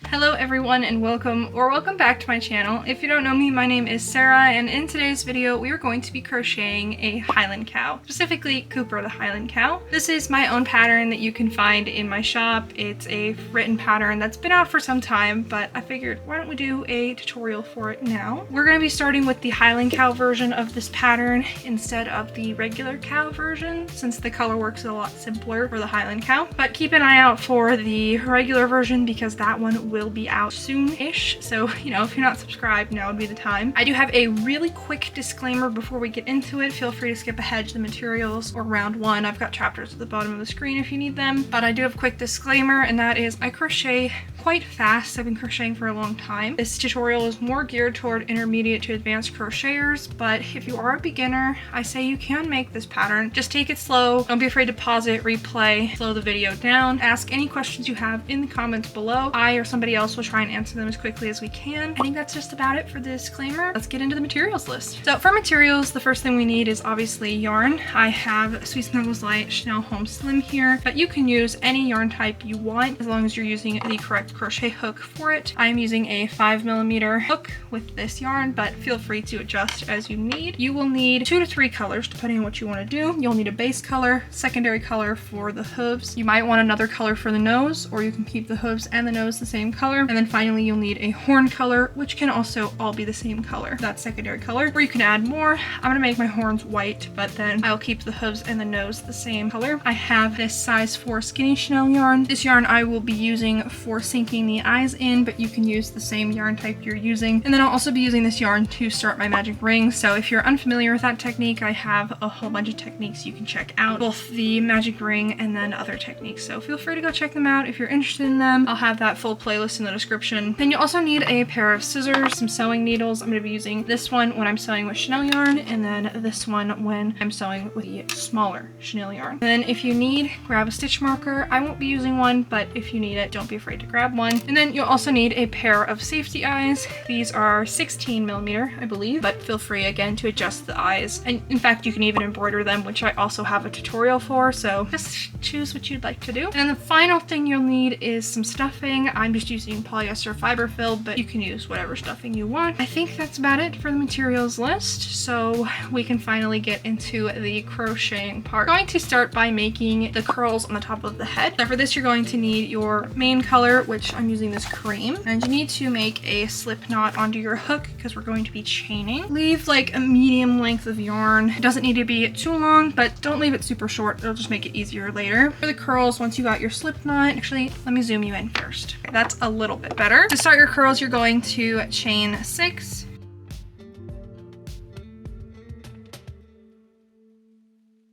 Hello everyone and welcome back to my channel. If you don't know me, my name is Sarah, and in today's video we are going to be crocheting a Highland Cow, specifically Cooper the Highland Cow. This is my own pattern that you can find in my shop. It's a written pattern that's been out for some time, but I figured why don't we do a tutorial for it now. We're going to be starting with the Highland Cow version of this pattern instead of the regular cow version, since the color works a lot simpler for the Highland Cow. But keep an eye out for the regular version because that one will be out soon-ish, so you know, if you're not subscribed, now would be the time. I do have a really quick disclaimer before we get into it. Feel free to skip ahead to the materials or round one. I've got chapters at the bottom of the screen if you need them, but I do have a quick disclaimer, and that is I crochet quite fast. I've been crocheting for a long time. This tutorial is more geared toward intermediate to advanced crocheters, but if you are a beginner, I say you can make this pattern. Just take it slow. Don't be afraid to pause it, replay, slow the video down. Ask any questions you have in the comments below. I or somebody else will try and answer them as quickly as we can. I think that's just about it for the disclaimer. Let's get into the materials list. So for materials, the first thing we need is obviously yarn. I have Sweet Snuggles Light Chenille Home Slim here, but you can use any yarn type you want as long as you're using the correct crochet hook for it. I am using a 5mm hook with this yarn, but feel free to adjust as you need. You will need 2 to 3 colors depending on what you want to do. You'll need a base color, secondary color for the hooves. You might want another color for the nose, or you can keep the hooves and the nose the same color. And then finally you'll need a horn color, which can also all be the same color. That's secondary color, or you can add more. I'm gonna make my horns white, but then I'll keep the hooves and the nose the same color. I have this size 4 skinny chenille yarn. This yarn I will be using for sinking the eyes in, but you can use the same yarn type you're using. And then I'll also be using this yarn to start my magic ring. So if you're unfamiliar with that technique, I have a whole bunch of techniques you can check out, both the magic ring and then other techniques. So feel free to go check them out if you're interested in them. I'll have that full playlist in the description. Then you also need a pair of scissors, some sewing needles. I'm going to be using this one when I'm sewing with chenille yarn, and then this one when I'm sewing with the smaller chenille yarn. And then if you need, grab a stitch marker. I won't be using one, but if you need it, don't be afraid to grab one. And then you'll also need a pair of safety eyes. These are 16mm, I believe, but feel free again to adjust the eyes. And in fact, you can even embroider them, which I also have a tutorial for, so just choose what you'd like to do. And then the final thing you'll need is some stuffing. I'm just using polyester fiber filled, but you can use whatever stuffing you want. I think that's about it for the materials list, so we can finally get into the crocheting part. I'm going to start by making the curls on the top of the head. So for this, you're going to need your main color, which I'm using this cream, and you need to make a slip knot onto your hook because we're going to be chaining. Leave like a medium length of yarn. It doesn't need to be too long, but don't leave it super short. It'll just make it easier later. For the curls, once you got your slip knot, actually, let me zoom you in first. Okay, that's a little bit better. To start your curls, you're going to chain 6.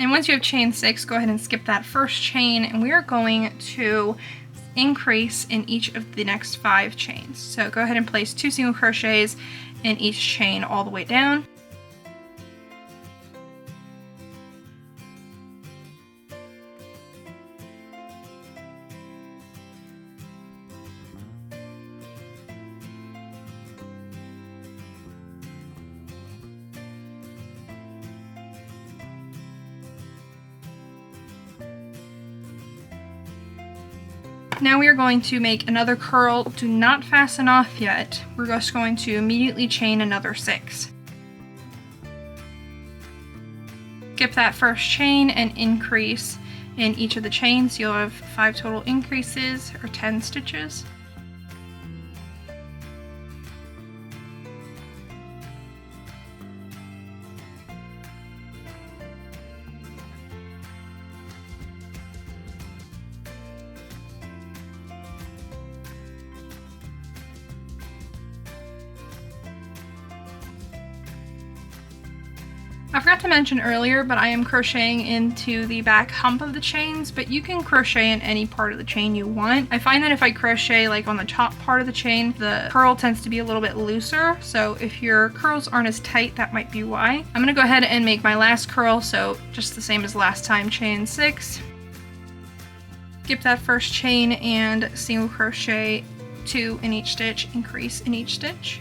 And once you have chained 6, go ahead and skip that first chain, and we are going to increase in each of the next 5 chains. So go ahead and place 2 single crochets in each chain all the way down. Now we are going to make another curl. Do not fasten off yet. We're just going to immediately chain another 6. Skip that first chain and increase in each of the chains. You'll have 5 total increases, or 10 stitches. I forgot to mention earlier, but I am crocheting into the back hump of the chains, but you can crochet in any part of the chain you want. I find that if I crochet like on the top part of the chain, the curl tends to be a little bit looser. So if your curls aren't as tight, that might be why. I'm gonna go ahead and make my last curl. So just the same as last time, chain 6. Skip that first chain and single crochet 2 in each stitch, increase in each stitch.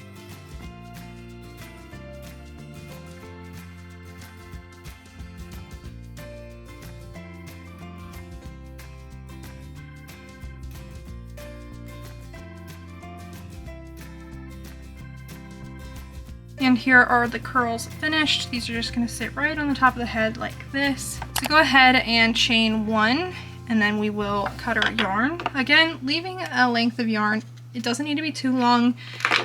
And here are the curls finished. These are just gonna sit right on the top of the head like this. So go ahead and chain 1, and then we will cut our yarn. Again, leaving a length of yarn. It doesn't need to be too long,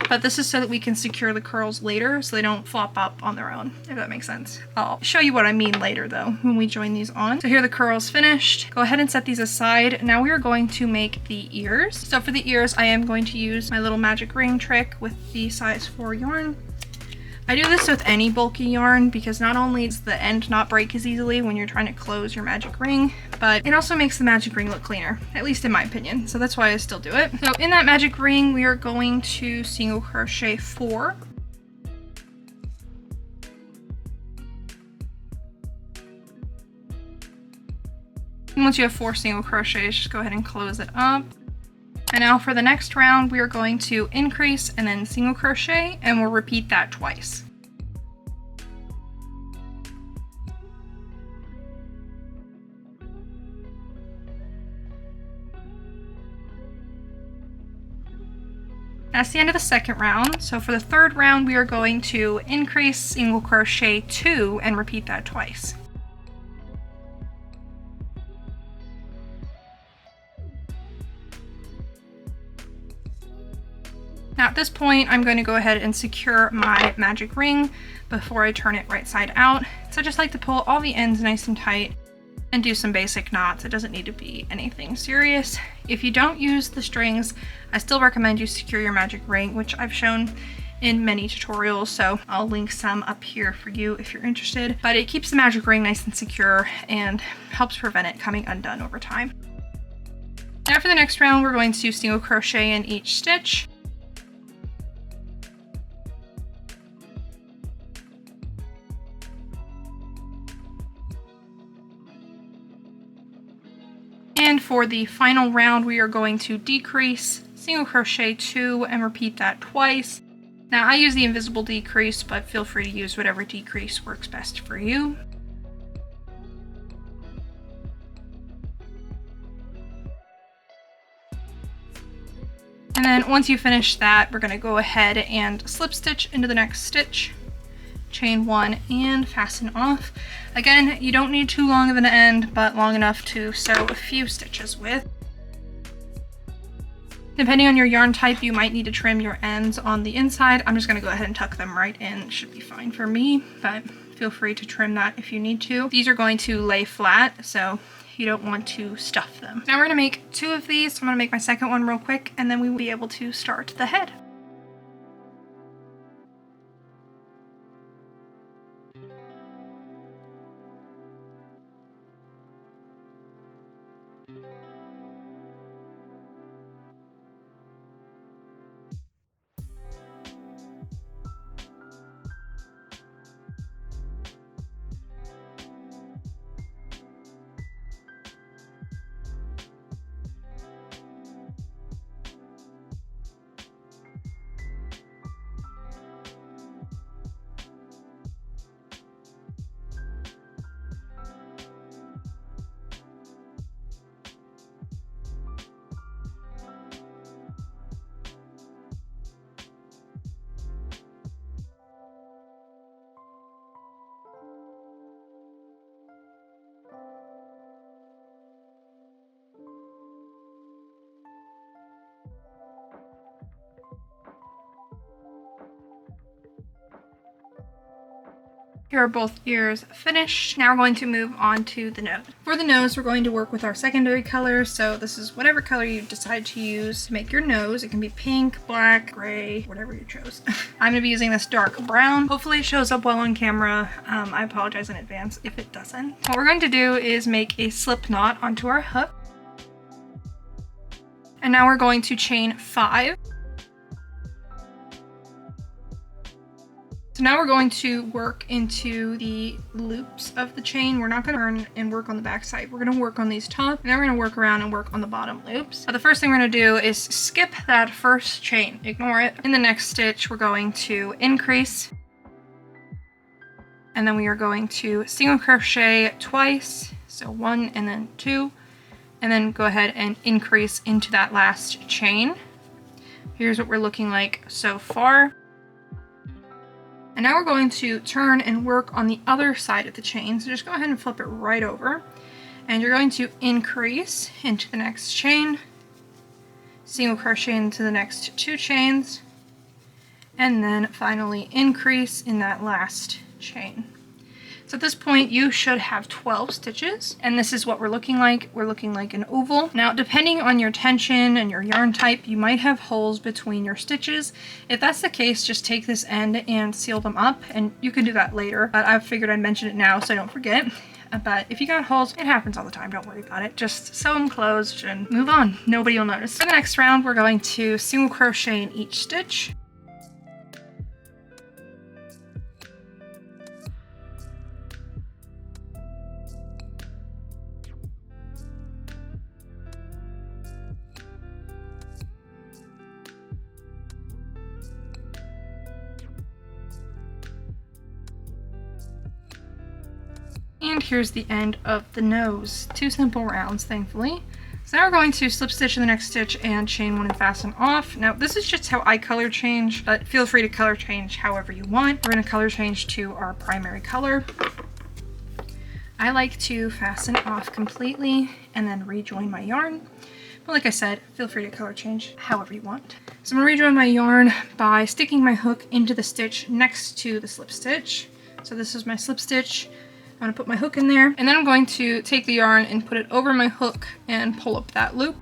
but this is so that we can secure the curls later so they don't flop up on their own, if that makes sense. I'll show you what I mean later though when we join these on. So here are the curls finished. Go ahead and set these aside. Now we are going to make the ears. So for the ears, I am going to use my little magic ring trick with the size 4 yarn. I do this with any bulky yarn because not only does the end not break as easily when you're trying to close your magic ring, but it also makes the magic ring look cleaner, at least in my opinion. So that's why I still do it. So in that magic ring, we are going to single crochet 4. And once you have 4 single crochets, just go ahead and close it up. And now for the next round, we are going to increase and then single crochet, and we'll repeat that twice. That's the end of the second round. So for the third round, we are going to increase, single crochet 2, and repeat that twice. Now at this point, I'm going to go ahead and secure my magic ring before I turn it right side out. So I just like to pull all the ends nice and tight and do some basic knots. It doesn't need to be anything serious. If you don't use the strings, I still recommend you secure your magic ring, which I've shown in many tutorials, so I'll link some up here for you if you're interested. But it keeps the magic ring nice and secure and helps prevent it coming undone over time. Now for the next round, we're going to single crochet in each stitch. And for the final round, we are going to decrease, single crochet 2, and repeat that twice. Now I use the invisible decrease, but feel free to use whatever decrease works best for you. And then once you finish that, we're going to go ahead and slip stitch into the next stitch, chain 1, and fasten off. Again, you don't need too long of an end, but long enough to sew a few stitches with. Depending on your yarn type, you might need to trim your ends on the inside. I'm just going to go ahead and tuck them right in. It should be fine for me, but feel free to trim that if you need to. These are going to lay flat, so you don't want to stuff them. Now we're going to make 2 of these. So I'm going to make my second one real quick, and then we will be able to start the head. Here are both ears finished. Now we're going to move on to the nose. For the nose, we're going to work with our secondary color. So this is whatever color you decide to use to make your nose. It can be pink, black, gray, whatever you chose. I'm gonna be using this dark brown. Hopefully it shows up well on camera. I apologize in advance if it doesn't. What we're going to do is make a slip knot onto our hook. And now we're going to chain 5. So now we're going to work into the loops of the chain. We're not going to turn and work on the back side. We're going to work on these top, and then we're going to work around and work on the bottom loops. But the first thing we're going to do is skip that first chain. Ignore it. In the next stitch, we're going to increase. And then we are going to single crochet twice. So 1 and then 2. And then go ahead and increase into that last chain. Here's what we're looking like so far. And now we're going to turn and work on the other side of the chain. So just go ahead and flip it right over. And you're going to increase into the next chain, single crochet into the next 2 chains, and then finally increase in that last chain. So at this point you should have 12 stitches, and this is what we're looking like. We're looking like an oval. Now depending on your tension and your yarn type, you might have holes between your stitches. If that's the case, just take this end and seal them up, and you can do that later, but I figured I'd mention it now so I don't forget. But if you got holes, it happens all the time, don't worry about it. Just sew them closed and move on. Nobody will notice. For the next round, we're going to single crochet in each stitch. And here's the end of the nose. 2 simple rounds, thankfully. So now we're going to slip stitch in the next stitch and chain 1 and fasten off. Now this is just how I color change, but feel free to color change however you want. We're going to color change to our primary color. I like to fasten off completely and then rejoin my yarn. But like I said, feel free to color change however you want. So I'm going to rejoin my yarn by sticking my hook into the stitch next to the slip stitch. So this is my slip stitch. I'm going to put my hook in there, and then I'm going to take the yarn and put it over my hook and pull up that loop.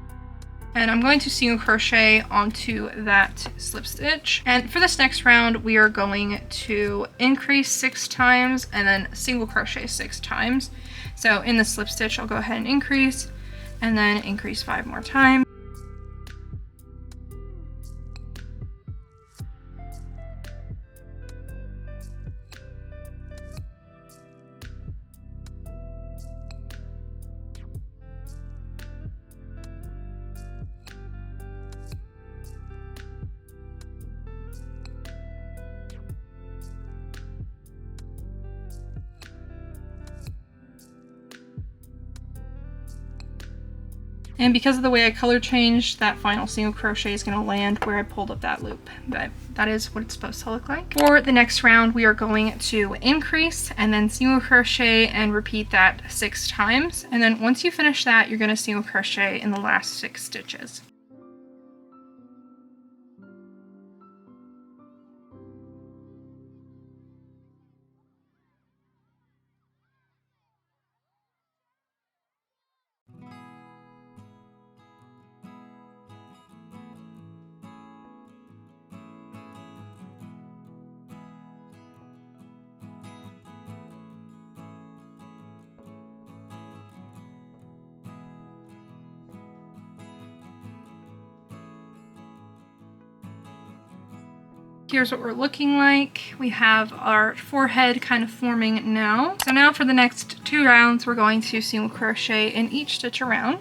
And I'm going to single crochet onto that slip stitch. And for this next round, we are going to increase 6 times and then single crochet 6 times. So in the slip stitch, I'll go ahead and increase 5 more times. And because of the way I color changed, that final single crochet is going to land where I pulled up that loop. But that is what it's supposed to look like. For the next round, we are going to increase and then single crochet and repeat that 6 times. And then once you finish that, you're going to single crochet in the last 6 stitches. Here's what we're looking like. We have our forehead kind of forming now. So now for the next 2 rounds, we're going to single crochet in each stitch around.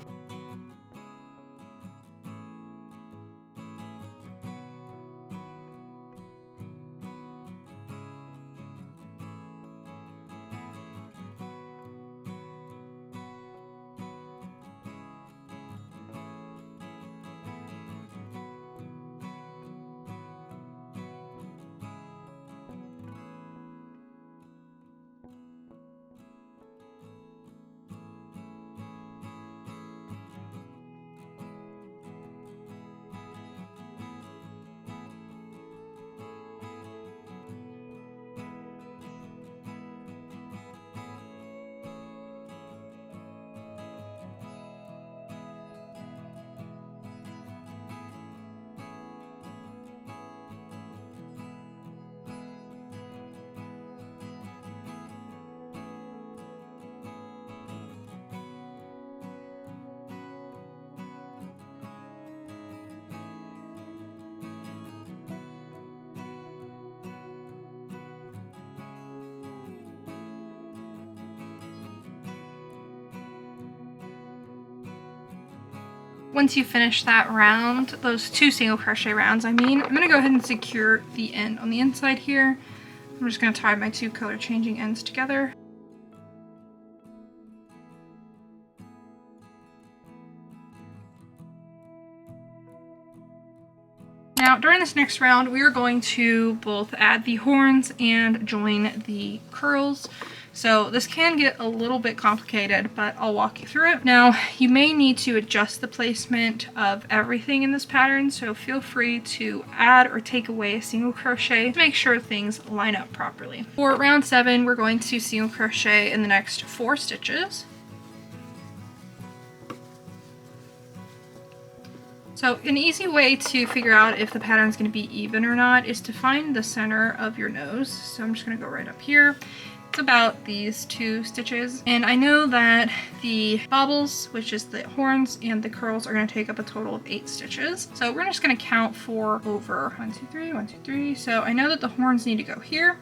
Once you finish that round, those 2 single crochet rounds, I'm gonna go ahead and secure the end on the inside here. I'm just gonna tie my 2 color changing ends together. Now, during this next round, we are going to both add the horns and join the curls. So this can get a little bit complicated, but I'll walk you through it. Now, you may need to adjust the placement of everything in this pattern, so feel free to add or take away a single crochet to make sure things line up properly. For round 7, we're going to single crochet in the next 4 stitches. So an easy way to figure out if the pattern is going to be even or not is to find the center of your nose. So I'm just going to go right up here. It's about these 2 stitches, and I know that the bobbles, which is the horns, and the curls are going to take up a total of 8 stitches. So we're just going to count for over 1, 2, 3, 1, 2, 3. So I know that the horns need to go here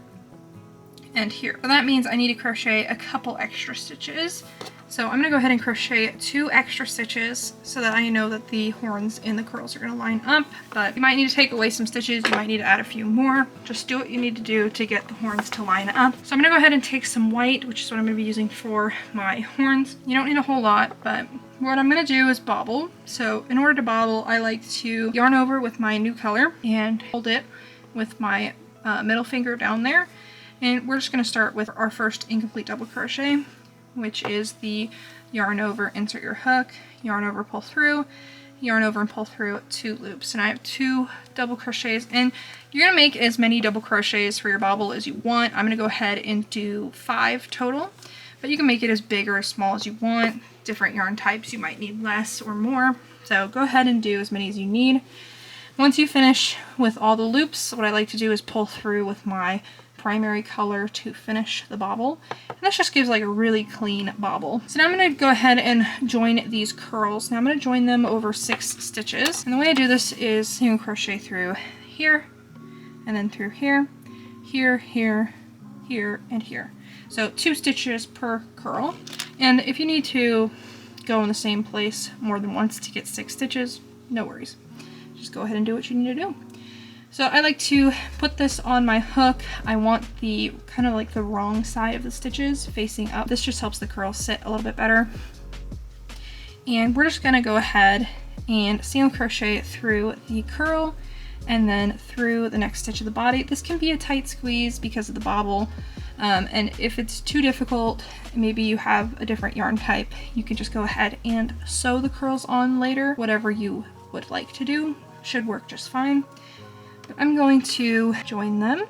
and here. So that means I need to crochet a couple extra stitches. So I'm going to go ahead and crochet 2 extra stitches so that I know that the horns and the curls are going to line up. But you might need to take away some stitches, you might need to add a few more. Just do what you need to do to get the horns to line up. So I'm going to go ahead and take some white, which is what I'm going to be using for my horns. You don't need a whole lot, but what I'm going to do is bobble. So in order to bobble, I like to yarn over with my new color and hold it with my middle finger down there. And we're just going to start with our first incomplete double crochet, which is the yarn over, insert your hook, yarn over, pull through, yarn over and pull through 2 loops. And I have 2 double crochets, and you're gonna make as many double crochets for your bobble as you want. I'm gonna go ahead and do 5 total, but you can make it as big or as small as you want. Different yarn types, you might need less or more. So go ahead and do as many as you need. Once you finish with all the loops, what I like to do is pull through with my primary color to finish the bobble, and this just gives like a really clean bobble. So now I'm going to go ahead and join these curls. Now I'm going to join them over 6 stitches, and the way I do this is single crochet through here and then through here, here, here, here, and here. So 2 stitches per curl, and if you need to go in the same place more than once to get 6 stitches, no worries. Just go ahead and do what you need to do. So I like to put this on my hook. I want the kind of like the wrong side of the stitches facing up. This just helps the curl sit a little bit better. And we're just gonna go ahead and single crochet through the curl and then through the next stitch of the body. This can be a tight squeeze because of the bobble. And if it's too difficult, maybe you have a different yarn type, you can just go ahead and sew the curls on later. Whatever you would like to do should work just fine. But I'm going to join them.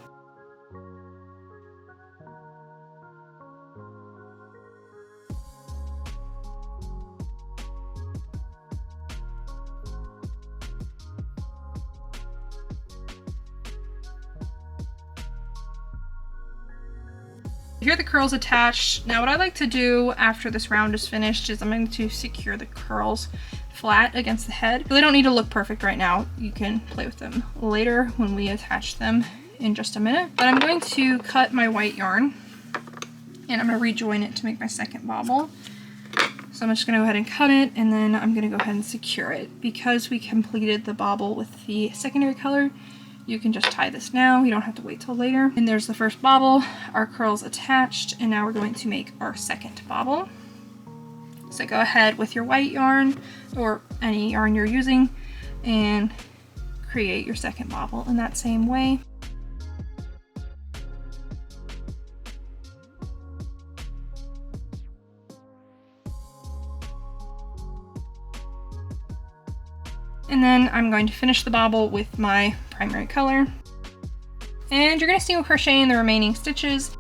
Here are the curls attached. Now what I like to do after this round is finished is I'm going to secure the curls flat against the head. They don't need to look perfect right now. You can play with them later when we attach them in just a minute. But I'm going to cut my white yarn and I'm going to rejoin it to make my second bobble. So I'm just going to go ahead and cut it, and then I'm going to go ahead and secure it. Because we completed the bobble with the secondary color, you can just tie this now. You don't have to wait till later. And there's the first bobble, our curls attached, and now we're going to make our second bobble. So go ahead with your white yarn or any yarn you're using and create your second bobble in that same way. And then I'm going to finish the bobble with my primary color. And you're going to single crochet in the remaining stitches.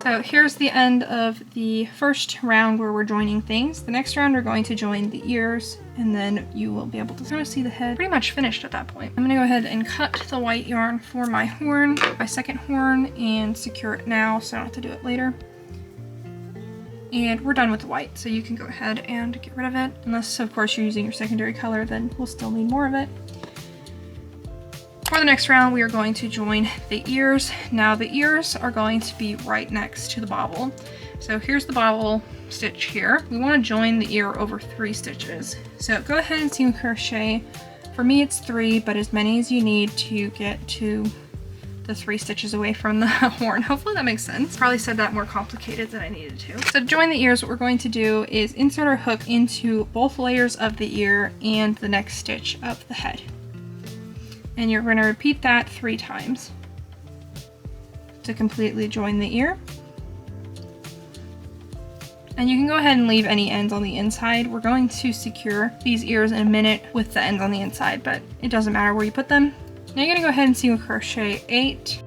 So here's the end of the first round where we're joining things. The next round we're going to join the ears, and then you will be able to kind of see the head pretty much finished at that point. I'm going to go ahead and cut the white yarn for my horn, my second horn, and secure it now so I don't have to do it later. And we're done with the white, so you can go ahead and get rid of it. Unless, of course, you're using your secondary color, then we'll still need more of it. For the next round, we are going to join the ears. Now the ears are going to be right next to the bobble. So here's the bobble stitch here. We want to join the ear over 3 stitches. So go ahead and seam crochet. For me it's 3, but as many as you need to get to the 3 stitches away from the horn. Hopefully that makes sense. Probably said that more complicated than I needed to. So to join the ears, what we're going to do is insert our hook into both layers of the ear and the next stitch of the head. And you're going to repeat that 3 times to completely join the ear. And you can go ahead and leave any ends on the inside. We're going to secure these ears in a minute with the ends on the inside, but it doesn't matter where you put them. Now you're gonna go ahead and single crochet 8.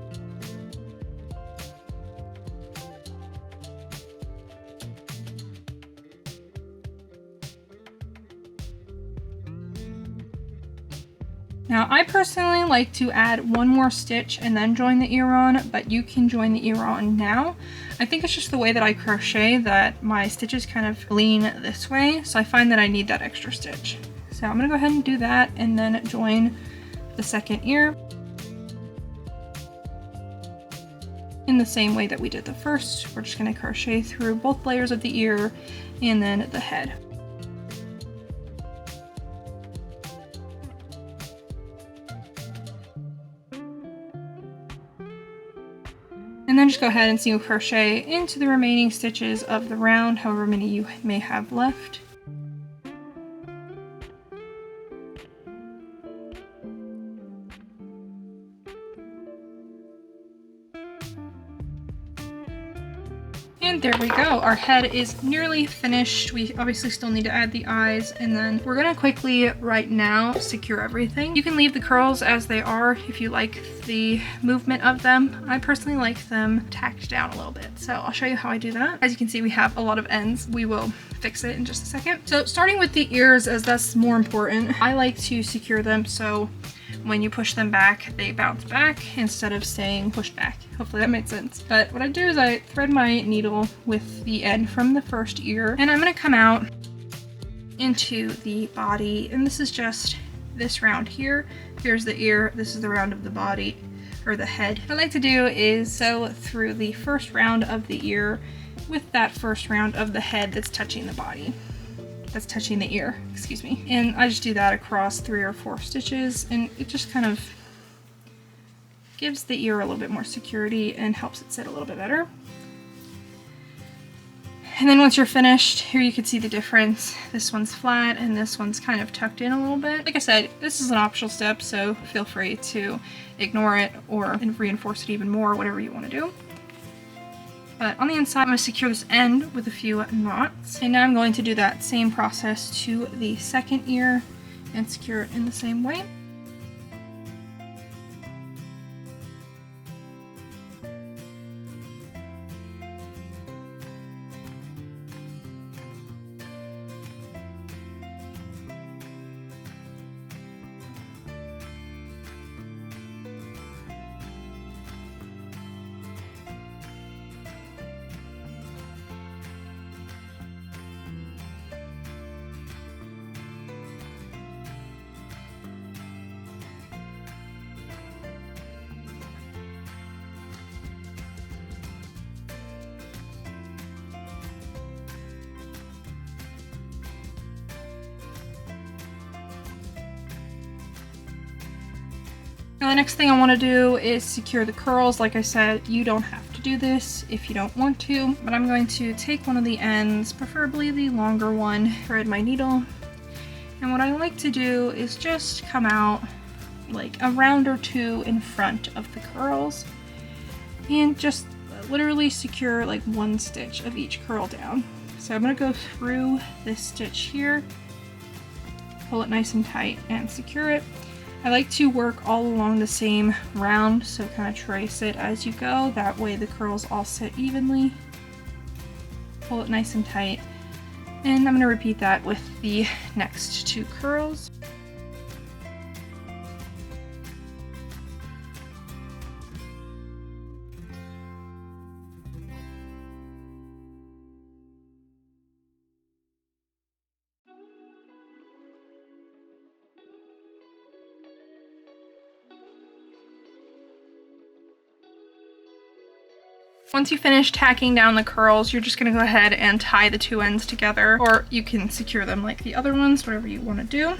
Now I personally like to add 1 more stitch and then join the ear on, but you can join the ear on now. I think it's just the way that I crochet that my stitches kind of lean this way, so I find that I need that extra stitch. So I'm gonna go ahead and do that and then join the second ear in the same way that we did the first. We're just going to crochet through both layers of the ear and then the head. And then just go ahead and single crochet into the remaining stitches of the round, however many you may have left. And there we go. Our head is nearly finished. We obviously still need to add the eyes, and then we're gonna quickly right now secure everything. You can leave the curls as they are if you like the movement of them. I personally like them tacked down a little bit, so I'll show you how I do that. As you can see, we have a lot of ends. We will fix it in just a second. So starting with the ears, as that's more important, I like to secure them so when you push them back, they bounce back instead of staying pushed back. Hopefully that made sense. But what I do is I thread my needle with the end from the first ear, and I'm gonna come out into the body, and this is just this round here. Here's the ear, this is the round of the body, or the head. What I like to do is sew through the first round of the ear with that first round of the head that's touching the body. That's touching the ear, excuse me. And I just do that across 3 or 4 stitches, and it just kind of gives the ear a little bit more security and helps it sit a little bit better. And then once you're finished, here you can see the difference. This one's flat and this one's kind of tucked in a little bit. Like I said, this is an optional step, so feel free to ignore it or reinforce it even more, whatever you want to do. But on the inside, I'm going to secure this end with a few knots. And now I'm going to do that same process to the second ear and secure it in the same way. Now the next thing I want to do is secure the curls. Like I said, you don't have to do this if you don't want to, but I'm going to take one of the ends, preferably the longer one, thread my needle, and what I like to do is just come out like a round or 2 in front of the curls and just literally secure like 1 stitch of each curl down. So I'm going to go through this stitch here, pull it nice and tight and secure it. I like to work all along the same round, so kind of trace it as you go. That way the curls all sit evenly. Pull it nice and tight. And I'm going to repeat that with the next 2 curls. Once you finish tacking down the curls, you're just gonna go ahead and tie the two ends together, or you can secure them like the other ones, whatever you wanna do.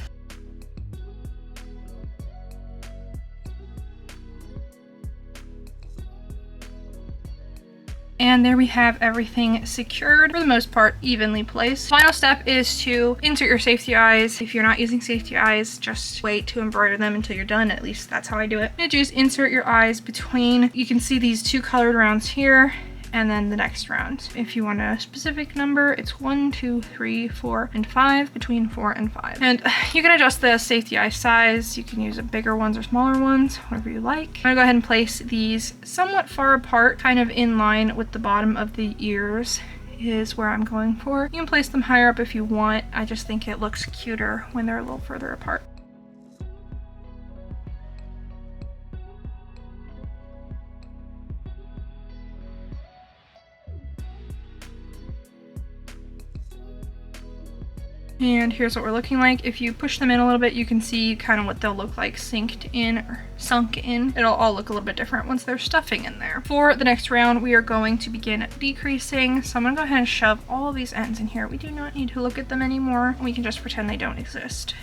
And there we have everything secured, for the most part, evenly placed. Final step is to insert your safety eyes. If you're not using safety eyes, just wait to embroider them until you're done. At least that's how I do it. You just insert your eyes between, you can see these two colored rounds here, and then the next round. If you want a specific number, it's 1, 2, 3, 4, and 5, between 4 and 5. And you can adjust the safety eye size. You can use a bigger ones or smaller ones, whatever you like. I'm gonna go ahead and place these somewhat far apart, kind of in line with the bottom of the ears is where I'm going for. You can place them higher up if you want. I just think it looks cuter when they're a little further apart. And here's what we're looking like. If you push them in a little bit, you can see kind of what they'll look like sunk in. It'll all look a little bit different once there's stuffing in there. For the next round, we are going to begin decreasing. So I'm gonna go ahead and shove all of these ends in here. We do not need to look at them anymore. We can just pretend they don't exist.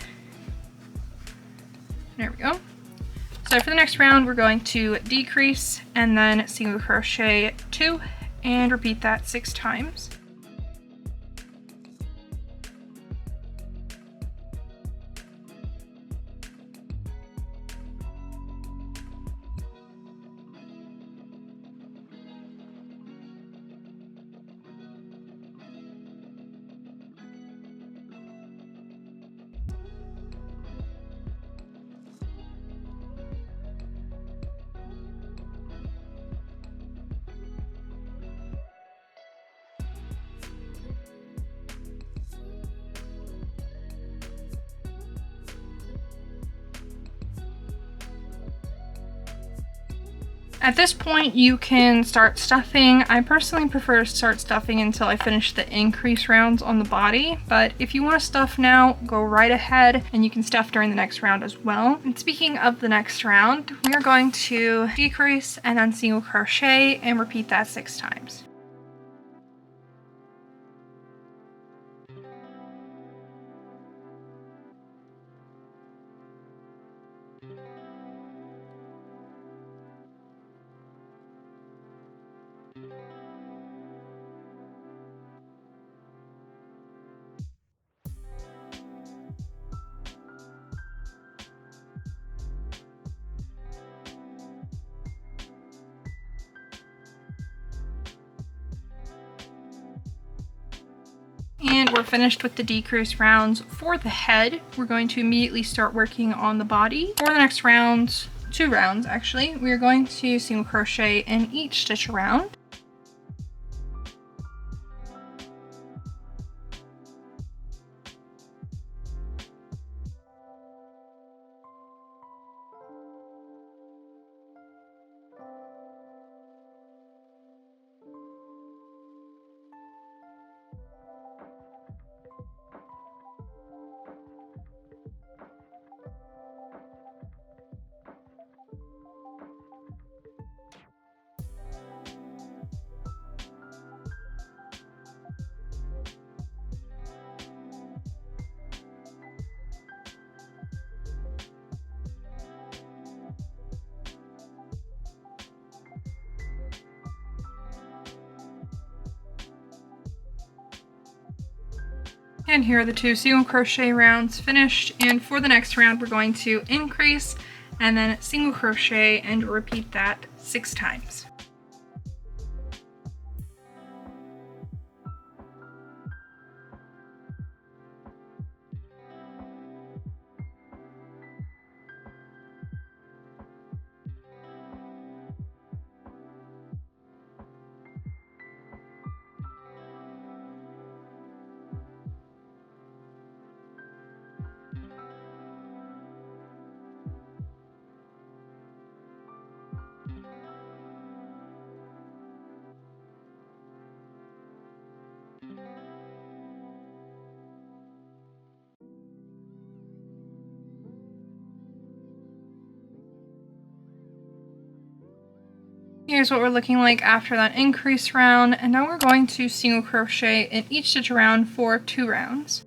There we go. So for the next round, we're going to decrease and then single crochet 2 and repeat that 6 times. At this point, you can start stuffing. I personally prefer to start stuffing until I finish the increase rounds on the body, but if you want to stuff now, go right ahead and you can stuff during the next round as well. And speaking of the next round, we are going to decrease and then single crochet and repeat that 6 times. And we're finished with the decrease rounds. For the head, we're going to immediately start working on the body. For the next rounds, 2 rounds actually, we are going to single crochet in each stitch around. And here are the 2 single crochet rounds finished. And for the next round, we're going to increase and then single crochet and repeat that 6 times. Here's what we're looking like after that increase round, and now we're going to single crochet in each stitch around for 2 rounds.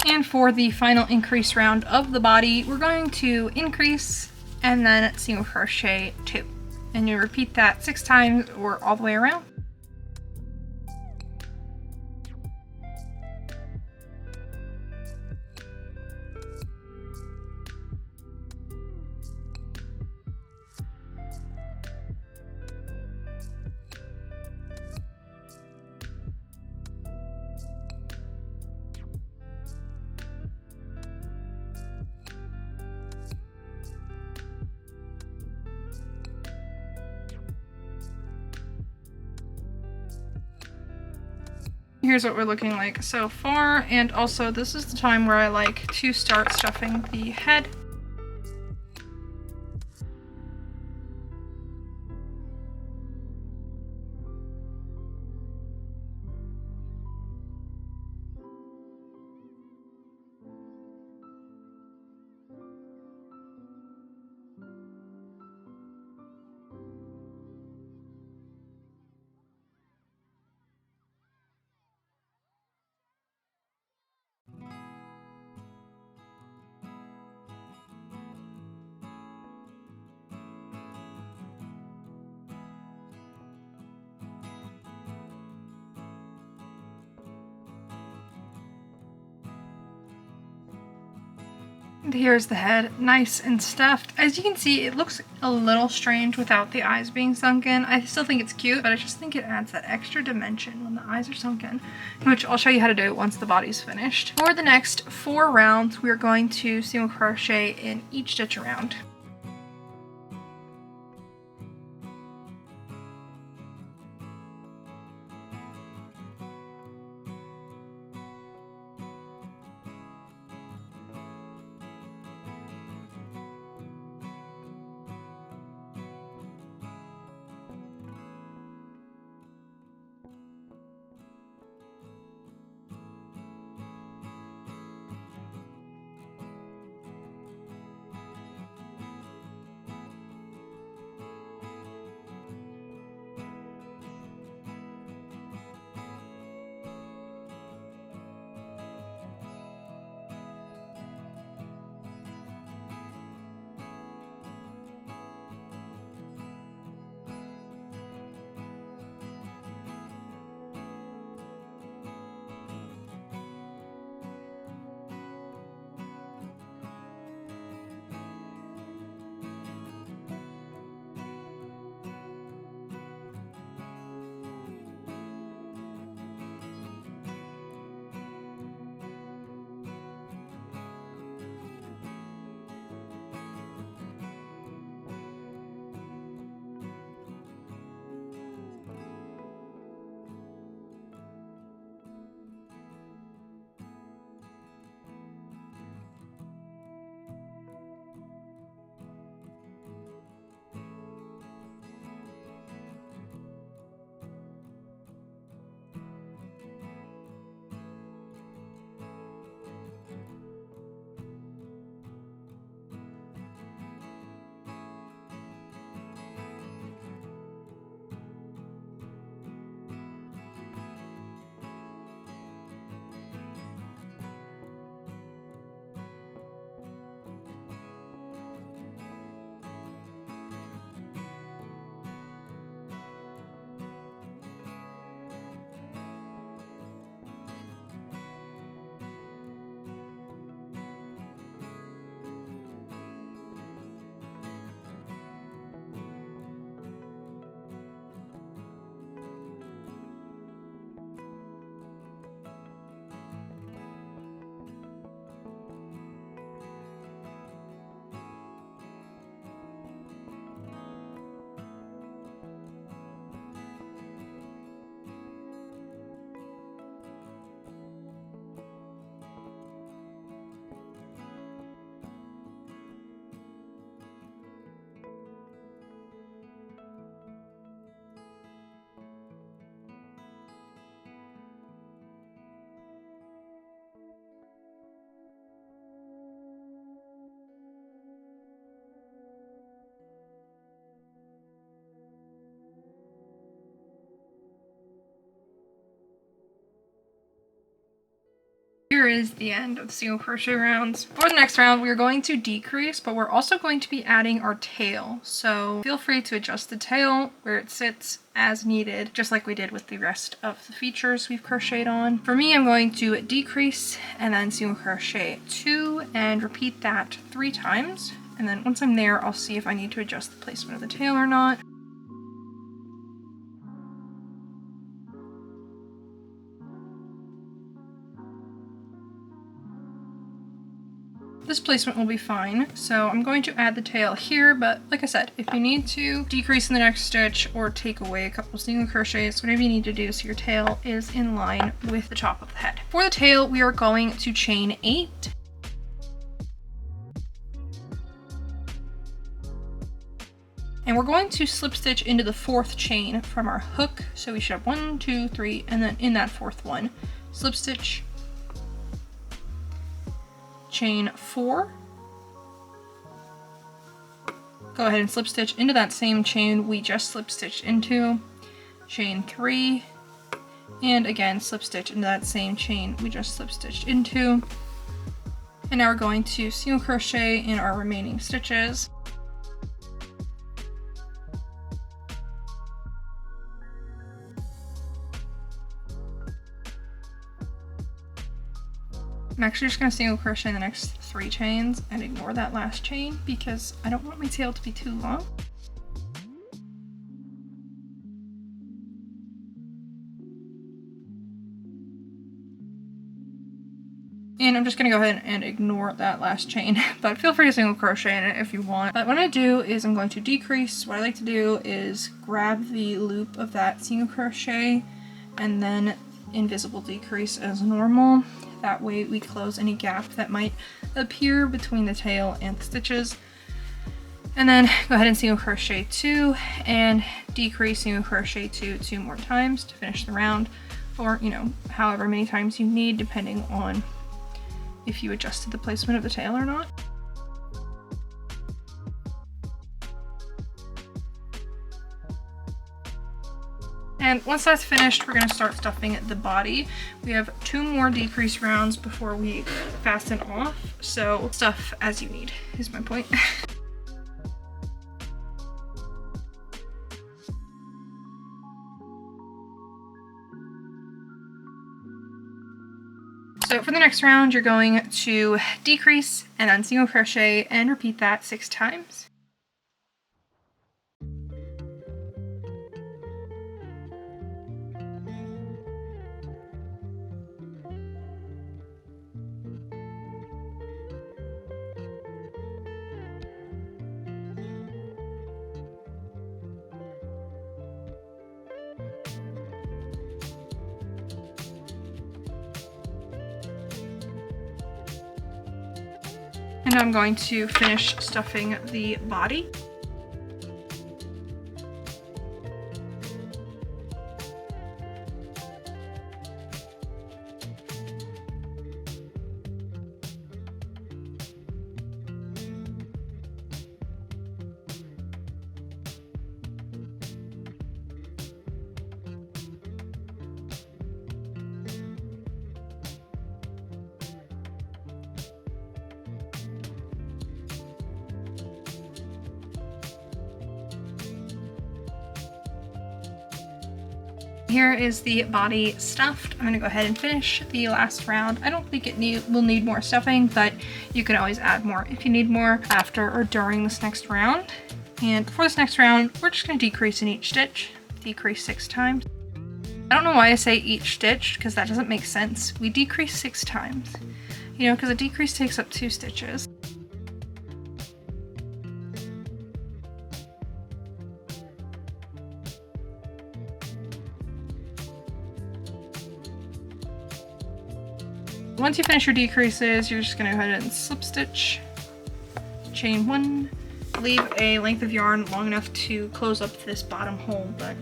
And for the final increase round of the body, we're going to increase and then single crochet 2. And you repeat that 6 times or all the way around. Here's what we're looking like so far, and also this is the time where I like to start stuffing the head. And here's the head, nice and stuffed. As you can see, it looks a little strange without the eyes being sunken. I still think it's cute, but I just think it adds that extra dimension when the eyes are sunken, which I'll show you how to do it once the body's finished. For the next 4 rounds, we're going to single crochet in each stitch around. here is the end of the single crochet rounds. For the next round, we are going to decrease, but we're also going to be adding our tail. So feel free to adjust the tail where it sits as needed, just like we did with the rest of the features we've crocheted on. For me, I'm going to decrease and then single crochet 2 and repeat that 3 times. And then once I'm there, I'll see if I need to adjust the placement of the tail or not. This placement will be fine, so I'm going to add the tail here, but like I said, if you need to decrease in the next stitch or take away a couple single crochets, whatever you need to do so your tail is in line with the top of the head. For the tail, we are going to chain 8. And we're going to slip stitch into the 4th chain from our hook. So we should have 1, 2, 3, and then in that 4th one, slip stitch, chain 4, go ahead and slip stitch into that same chain we just slip stitched into, chain 3, and again slip stitch into that same chain we just slip stitched into. And now we're going to single crochet in our remaining stitches. I'm actually just going to single crochet in the next 3 chains and ignore that last chain because I don't want my tail to be too long. And I'm just going to go ahead and ignore that last chain, but feel free to single crochet in it if you want. But what I do is I'm going to decrease. What I like to do is grab the loop of that single crochet and then invisible decrease as normal. That way we close any gap that might appear between the tail and the stitches. And then go ahead and single crochet 2 and decrease single crochet 2 more times to finish the round, or you know, however many times you need depending on if you adjusted the placement of the tail or not. And once that's finished, we're going to start stuffing the body. We have 2 more decrease rounds before we fasten off, so stuff as you need is my point. So for the next round, you're going to decrease and then single crochet and repeat that 6 times. And I'm going to finish stuffing the body. Here is the body stuffed. I'm gonna go ahead and finish the last round. I don't think it will need more stuffing, but you can always add more if you need more after or during this next round. And for this next round, we're just gonna decrease in each stitch, decrease 6 times. I don't know why I say each stitch, because that doesn't make sense. We decrease 6 times, you know, because a decrease takes up 2 stitches. Once you finish your decreases, you're just going to go ahead and slip stitch, chain 1, leave a length of yarn long enough to close up this bottom hole, but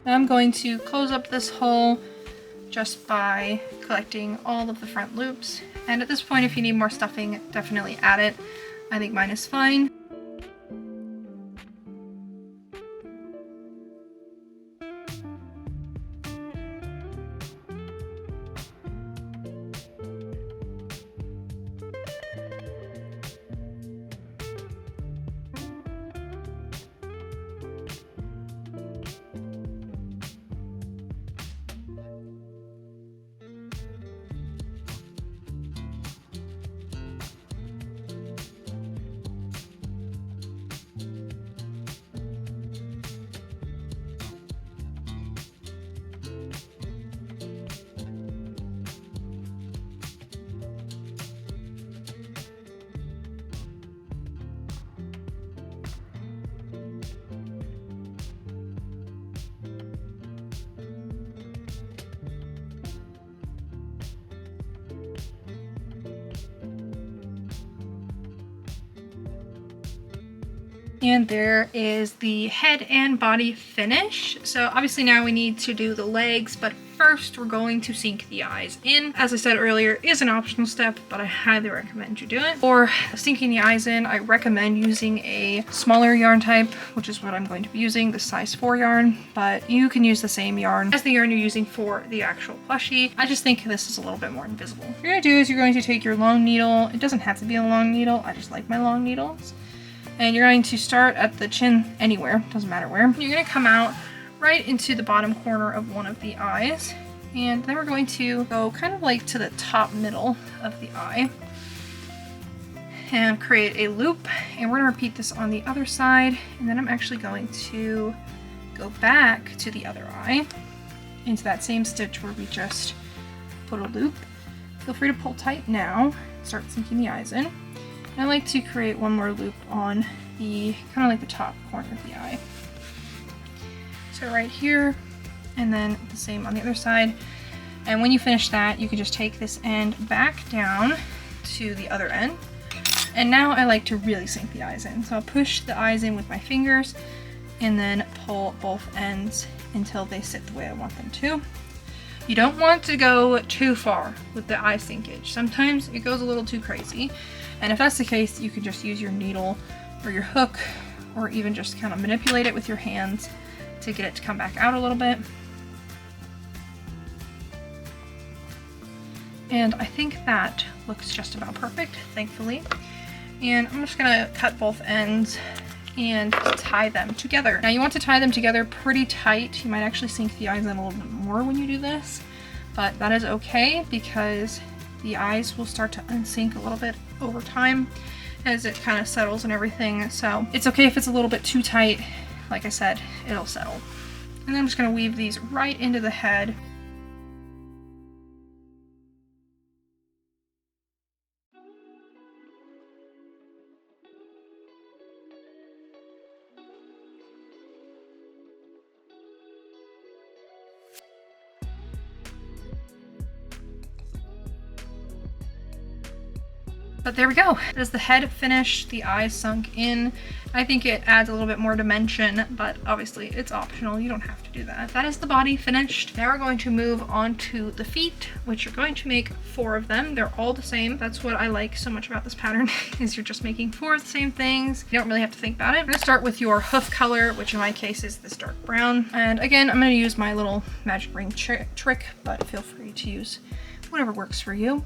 I'm going to close up this hole just by collecting all of the front loops. And at this point, if you need more stuffing, definitely add it. I think mine is fine. And there is the head and body finish. So obviously now we need to do the legs, but first we're going to sink the eyes in. As I said earlier, is an optional step, but I highly recommend you do it. For sinking the eyes in, I recommend using a smaller yarn type, which is what I'm going to be using, the size 4 yarn, but you can use the same yarn as the yarn you're using for the actual plushie. I just think this is a little bit more invisible. What you're gonna do is you're going to take your long needle. It doesn't have to be a long needle. I just like my long needles. And you're going to start at the chin, anywhere, doesn't matter where. You're gonna come out right into the bottom corner of one of the eyes. And then we're going to go kind of like to the top middle of the eye and create a loop. And we're gonna repeat this on the other side. And then I'm actually going to go back to the other eye into that same stitch where we just put a loop. Feel free to pull tight now, start sinking the eyes in. And I like to create one more loop on the, kind of like the top corner of the eye. So right here, and then the same on the other side. And when you finish that, you can just take this end back down to the other end. And now I like to really sink the eyes in. So I'll push the eyes in with my fingers and then pull both ends until they sit the way I want them to. You don't want to go too far with the eye sinkage. Sometimes it goes a little too crazy. And if that's the case, you can just use your needle or your hook, or even just kind of manipulate it with your hands to get it to come back out a little bit. And I think that looks just about perfect, thankfully. And I'm just gonna cut both ends and tie them together. Now you want to tie them together pretty tight. You might actually sink the eyes in a little bit more when you do this, but that is okay because the eyes will start to unsink a little bit over time as it kind of settles and everything. So it's okay if it's a little bit too tight. Like I said, it'll settle. And then I'm just gonna weave these right into the head. But there we go. As the head finished, the eyes sunk in. I think it adds a little bit more dimension, but obviously it's optional. You don't have to do that. That is the body finished. Now we're going to move on to the feet, which you're going to make 4 of them. They're all the same. That's what I like so much about this pattern is you're just making 4 of the same things. You don't really have to think about it. I'm gonna start with your hoof color, which in my case is this dark brown. And again, I'm gonna use my little magic ring trick, but feel free to use whatever works for you.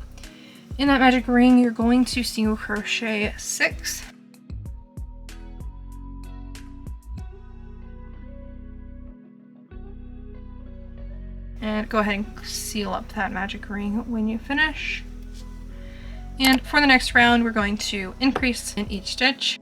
In that magic ring, you're going to single crochet 6. And go ahead and seal up that magic ring when you finish. And for the next round, we're going to increase in each stitch.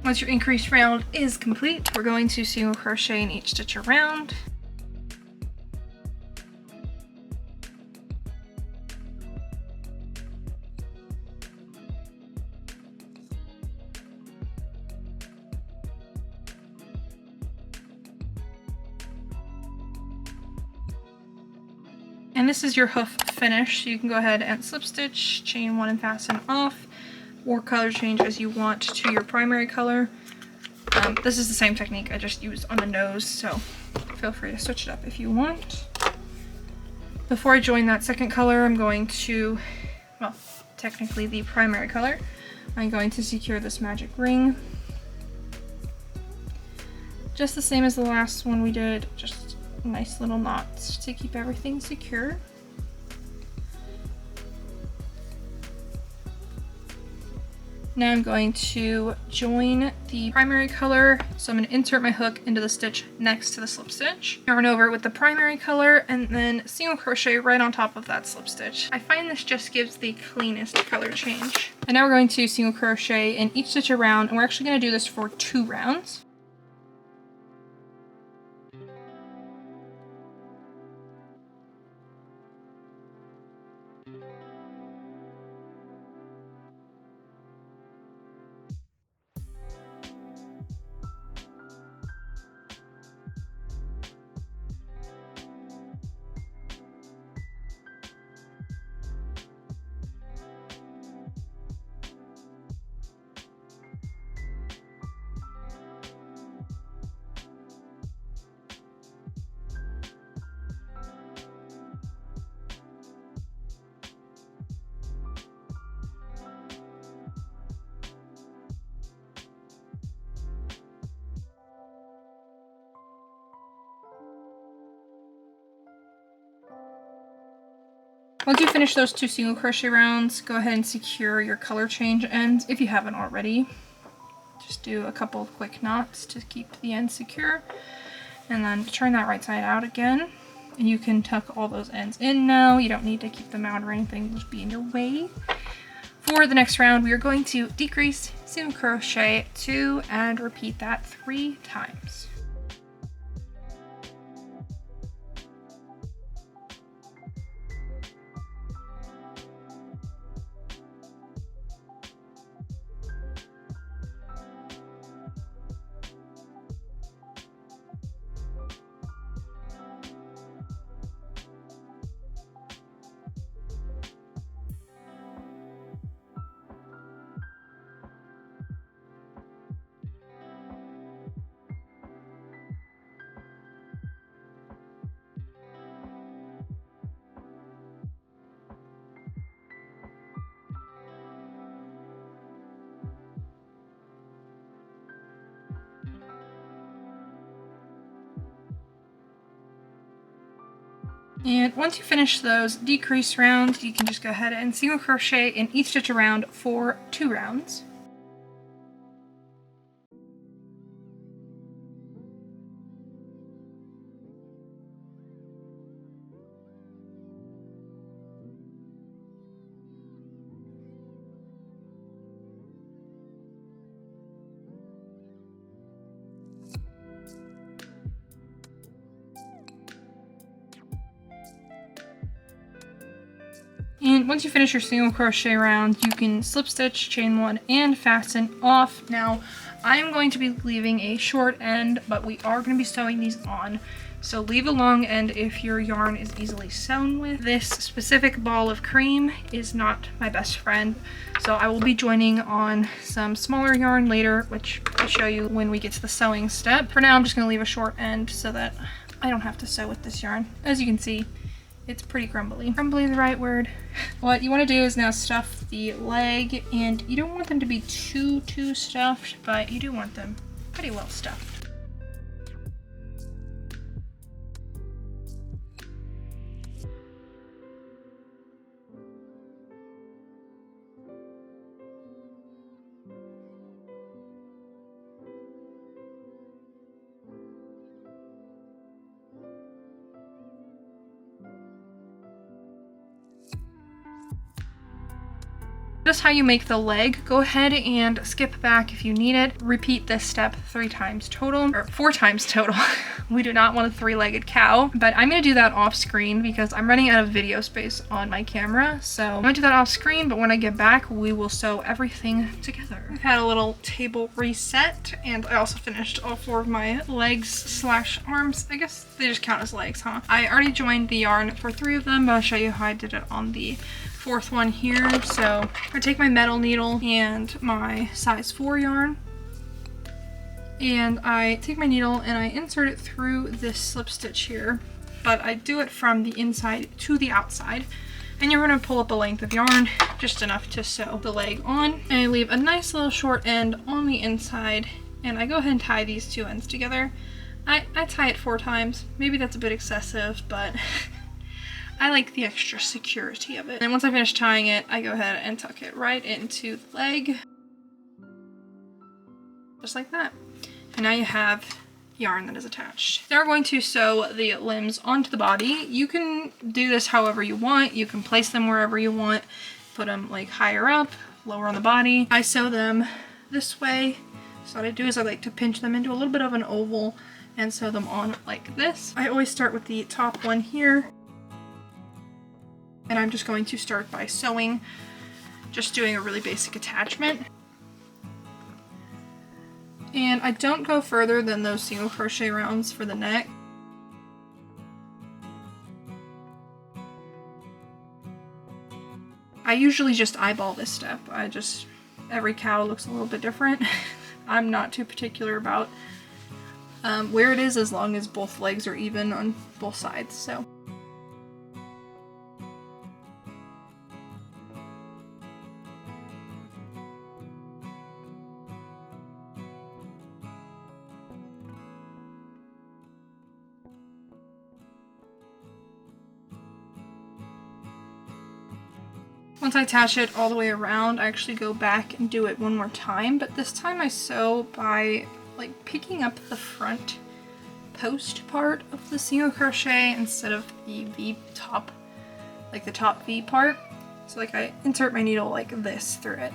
Once your increased round is complete, we're going to single crochet in each stitch around. And this is your hoof finish. You can go ahead and slip stitch, chain 1 and fasten off, or color change as you want to your primary color. This is the same technique I just used on the nose, so feel free to switch it up if you want. Before I join that second color, I'm going to, well, technically the primary color, I'm going to secure this magic ring. Just the same as the last one we did, just nice little knots to keep everything secure. Now I'm going to join the primary color. So I'm going to insert my hook into the stitch next to the slip stitch, yarn over with the primary color, and then single crochet right on top of that slip stitch. I find this just gives the cleanest color change. And now we're going to single crochet in each stitch around, and we're actually going to do this for 2 rounds. Once you finish those 2 single crochet rounds, go ahead and secure your color change ends if you haven't already. Just do a couple of quick knots to keep the ends secure, and then turn that right side out again. And you can tuck all those ends in now. You don't need to keep them out or anything, they'll just be in your way. For the next round, we are going to decrease, single crochet 2, and repeat that 3 times. And once you finish those decrease rounds, you can just go ahead and single crochet in each stitch around for 2 rounds. And once you finish your single crochet round, you can slip stitch, chain 1, and fasten off. Now, I am going to be leaving a short end, but we are going to be sewing these on. So leave a long end if your yarn is easily sewn with. This specific ball of cream is not my best friend, so I will be joining on some smaller yarn later, which I'll show you when we get to the sewing step. For now, I'm just going to leave a short end so that I don't have to sew with this yarn. As you can see, it's pretty crumbly. Crumbly is the right word. What you want to do is now stuff the leg, and you don't want them to be too stuffed, but you do want them pretty well stuffed. Just how you make the leg. Go ahead and skip back if you need it. Repeat this step 3 times total, or 4 times total. We do not want a 3-legged cow, but I'm gonna do that off screen because I'm running out of video space on my camera. So I'm gonna do that off screen, but when I get back, we will sew everything together. I've had a little table reset, and I also finished all 4 of my legs slash arms. I guess they just count as legs, huh? I already joined the yarn for 3 of them, but I'll show you how I did it on the 4th one here. So I take my metal needle and my size 4 yarn, and I take my needle and I insert it through this slip stitch here, but I do it from the inside to the outside. And you're going to pull up a length of yarn, just enough to sew the leg on. And I leave a nice little short end on the inside, and I go ahead and tie these 2 ends together. I tie it 4 times. Maybe that's a bit excessive, but I like the extra security of it. And once I finish tying it, I go ahead and tuck it right into the leg. Just like that. And now you have yarn that is attached. Now we're going to sew the limbs onto the body. You can do this however you want. You can place them wherever you want. Put them like higher up, lower on the body. I sew them this way. So what I do is I like to pinch them into a little bit of an oval and sew them on like this. I always start with the top one here. And I'm just going to start by sewing, just doing a really basic attachment. And I don't go further than those single crochet rounds for the neck. I usually just eyeball this step. Every cow looks a little bit different. I'm not too particular about where it is as long as both legs are even on both sides, so. Once I attach it all the way around, I actually go back and do it one more time, but this time I sew by like picking up the front post part of the single crochet instead of the V top, like the top V part. So like I insert my needle like this through it.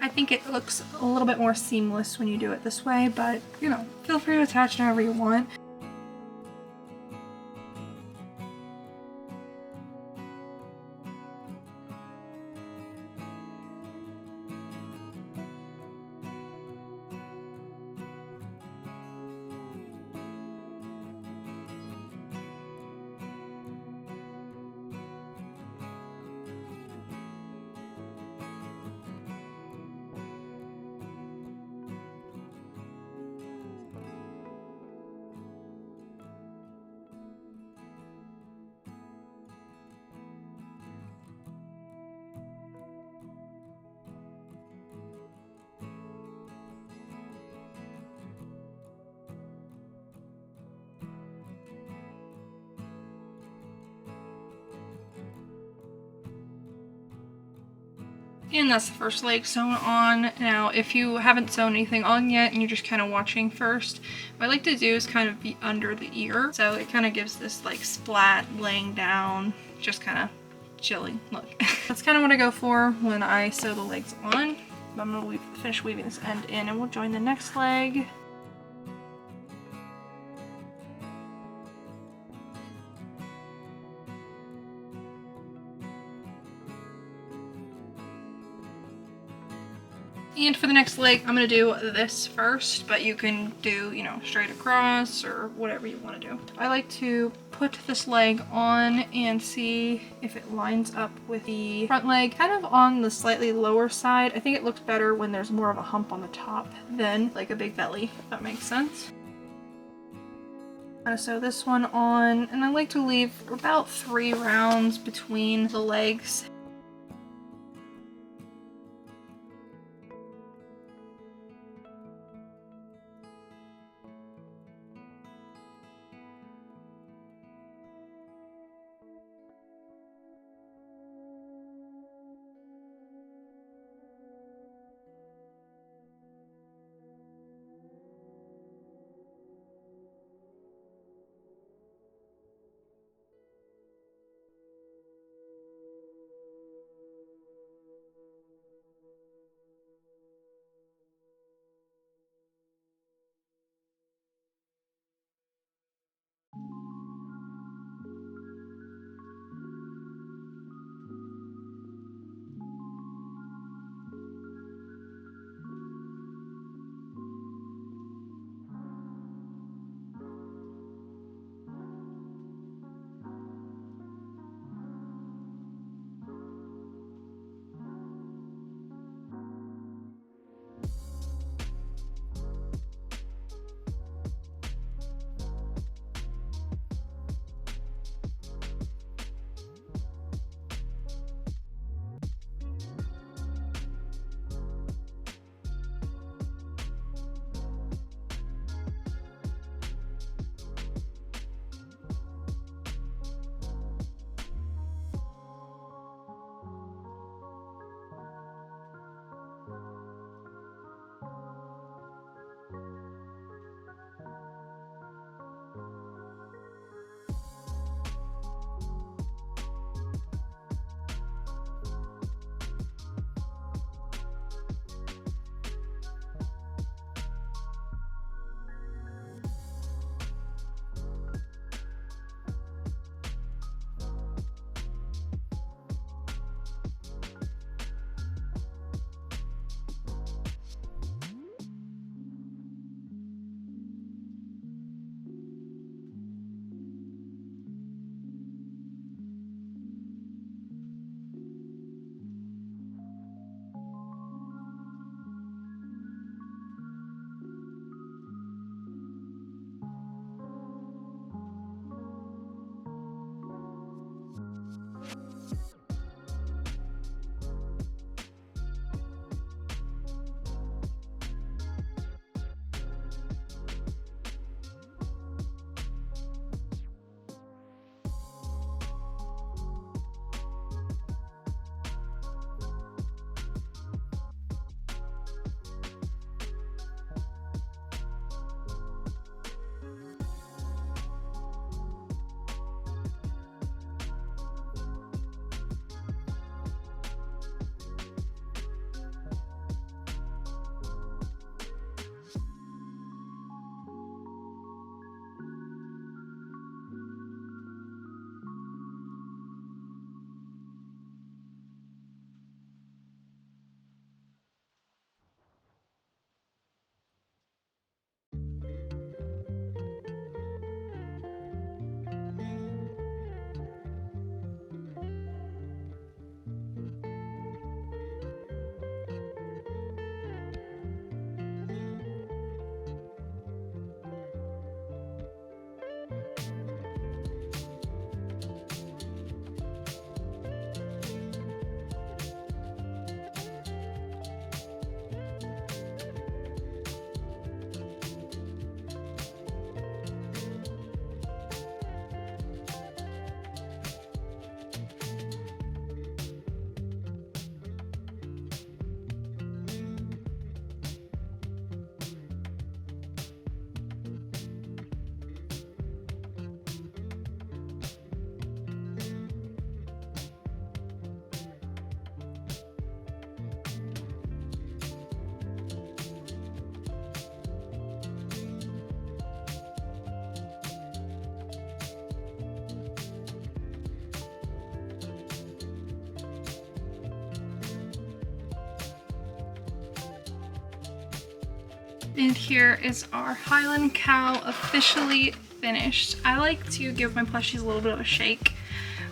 I think it looks a little bit more seamless when you do it this way, but you know, feel free to attach however you want. And that's the first leg sewn on. Now, if you haven't sewn anything on yet and you're just kind of watching first, what I like to do is kind of be under the ear. So it kind of gives this like splat laying down, just kind of chilling look. That's kind of what I go for when I sew the legs on. I'm going to finish weaving this end in and we'll join the next leg. And for the next leg, I'm going to do this first, but you can do, you know, straight across or whatever you want to do. I like to put this leg on and see if it lines up with the front leg, kind of on the slightly lower side. I think it looks better when there's more of a hump on the top than like a big belly, if that makes sense. I'm going to sew this one on, and I like to leave about 3 rounds between the legs. And here is our Highland Cow officially finished. I like to give my plushies a little bit of a shake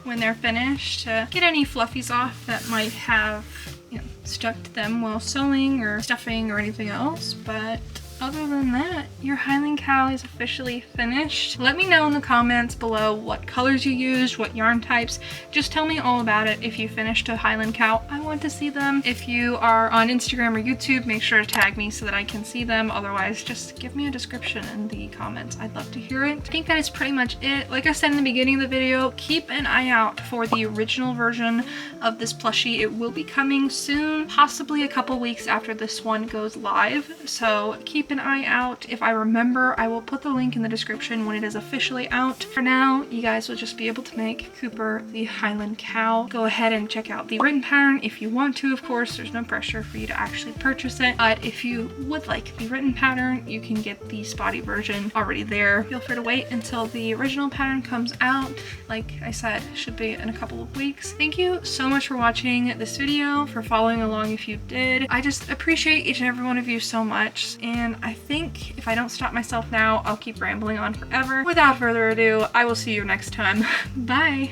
when they're finished to get any fluffies off that might have, you know, stuck to them while sewing or stuffing or anything else. But other than that, your Highland Cow is officially finished. Let me know in the comments below what colors you used, what yarn types. Just tell me all about it if you finished a Highland Cow. I want to see them. If you are on Instagram or YouTube, make sure to tag me so that I can see them. Otherwise, just give me a description in the comments. I'd love to hear it. I think that is pretty much it. Like I said in the beginning of the video, keep an eye out for the original version of this plushie. It will be coming soon, possibly a couple weeks after this one goes live. So keep an eye out. If I remember, I will put the link in the description when it is officially out. For now, you guys will just be able to make Cooper the Highland Cow. Go ahead and check out the written pattern if you want to. Of course, there's no pressure for you to actually purchase it, but if you would like the written pattern, you can get the spotty version already there. Feel free to wait until the original pattern comes out. Like I said, it should be in a couple of weeks. Thank you so much for watching this video, for following along if you did. I just appreciate each and every one of you so much, and I think if I don't stop myself now, I'll keep rambling on forever. Without further ado, I will see you next time. Bye!